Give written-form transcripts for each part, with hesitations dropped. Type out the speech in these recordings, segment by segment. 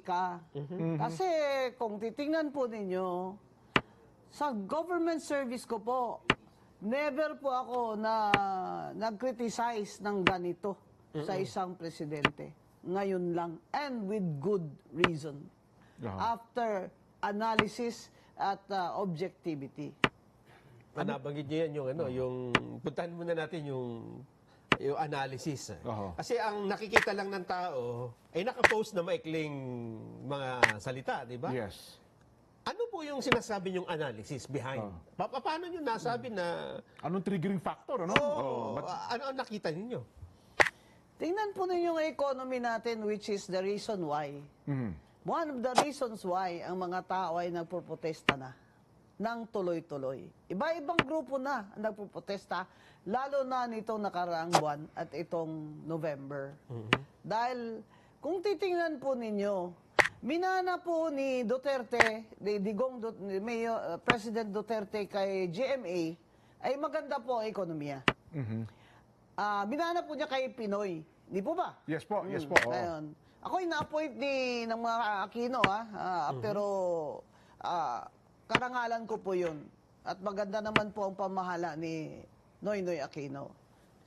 ka. Kasi kung titingnan po ninyo, sa government service ko po, never po ako na nag-criticize ng ganito sa isang presidente. Ngayon lang. And with good reason. After analysis at objectivity. Nabanggit niyo yan yung yung puntahan muna natin yung analysis. Kasi ang nakikita lang ng tao ay nakapost na maikling mga salita, di ba? Yes. Ano po yung sinasabi niyong analysis behind? Paano niyo nasabi na Anong triggering factor, ano? ano ang nakita niyo? Tingnan po ninyo yung economy natin, which is the reason why. One of the reasons why ang mga tao ay nagpoprotesta na ng tuloy-tuloy. Iba-ibang grupo na ang nagpoprotesta, lalo na nitong nakaraang buwan at itong November. Dahil kung titingnan po ninyo, minana po ni Duterte, President Duterte kay GMA, ay maganda po ang ekonomiya. Minana po niya kay Pinoy. Di po ba? Yes po, yes po. Ngayon, ako ina-appoint ng mga Aquino, pero karangalan ko po yun. At maganda naman po ang pamahala ni Noynoy Aquino.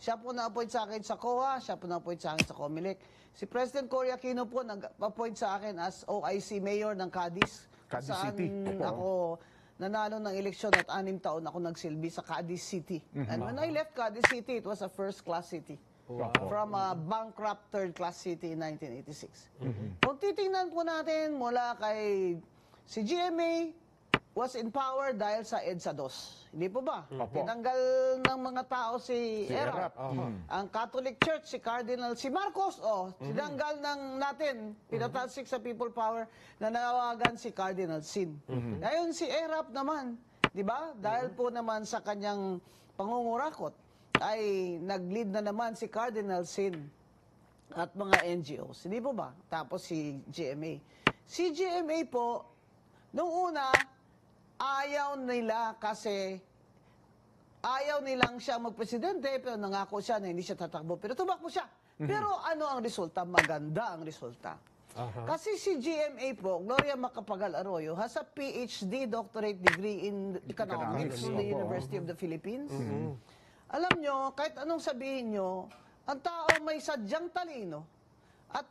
Siya po na-appoint sa akin sa COA, siya po na-appoint sa akin sa COMELEC. Si President Cory Aquino po nag-appoint sa akin as OIC Mayor ng Cadiz. Cadiz saan City. ako nanalo ng eleksyon at 6 taon ako nagsilbi sa Cadiz City. And when I left Cadiz City, it was a first-class city. From a bankrupt third-class city in 1986. Kung titingnan po natin mula kay si GMA was in power dahil sa EDSA 2. Hindi po ba? Tinanggal ng mga tao si ERAP. Ang Catholic Church, si Marcos, tinanggal natin, pinatalsik sa people power na nawagan si Cardinal Sin. Ngayon si ERAP naman, di ba? Dahil po naman sa kanyang pangungurakot, ay nag-lead na naman si Cardinal Sin at mga NGOs. Hindi po ba? Tapos si GMA. Si GMA po, nung una, ayaw nila kasi ayaw nilang siya magpresidente, pero nangako siya na hindi siya tatakbo. Pero tumakbo siya. Pero ano ang resulta? Maganda ang resulta. Kasi si GMA po, Gloria Macapagal Arroyo, has a PhD doctorate degree in economics from the University of the Philippines. Alam nyo, kahit anong sabihin nyo, ang tao may sadyang talino at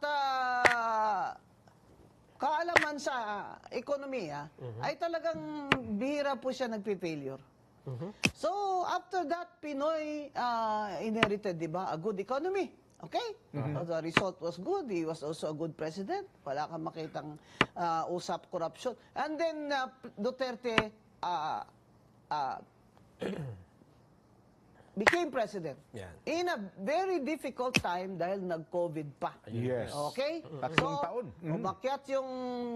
kaalaman sa ekonomiya, ay talagang bihira po siya nagpi-failure. So, after that, Pinoy inherited, di ba, a good economy. Okay? The result was good. He was also a good president. Wala kang makitang usap corruption. And then, Duterte became president in a very difficult time dahil nag-COVID pa. Yes. Okay? Tatlong taon. Umakyat yung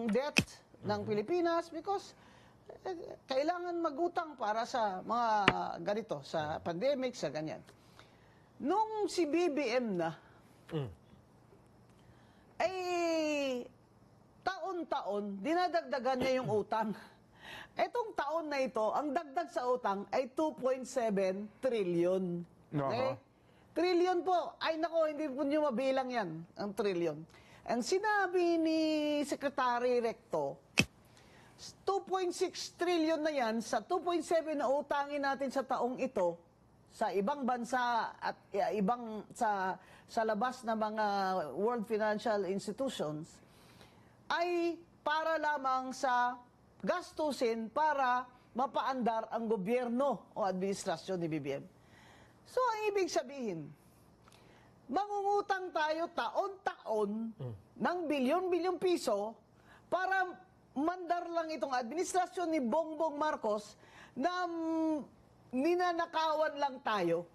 debt ng Pilipinas because kailangan magutang para sa mga ganito, sa pandemic, sa ganyan. Nung si BBM na, ay taon-taon, dinadagdagan niya yung utang. Etong taon na ito, ang dagdag sa utang ay 2.7 trillion. Okay? Trillion po. Ay nako, hindi po nyo mabilang yan, ang trillion. Ang sinabi ni Secretary Recto, 2.6 trillion na yan sa 2.7 na utangin natin sa taong ito sa ibang bansa at ibang sa labas na mga world financial institutions ay para lamang sa gastusin para mapaandar ang gobyerno o administrasyon ni BBM. So, ang ibig sabihin, mangungutang tayo taon-taon ng bilyon-bilyong piso para mandar lang itong administrasyon ni Bongbong Marcos na ninanakawan lang tayo.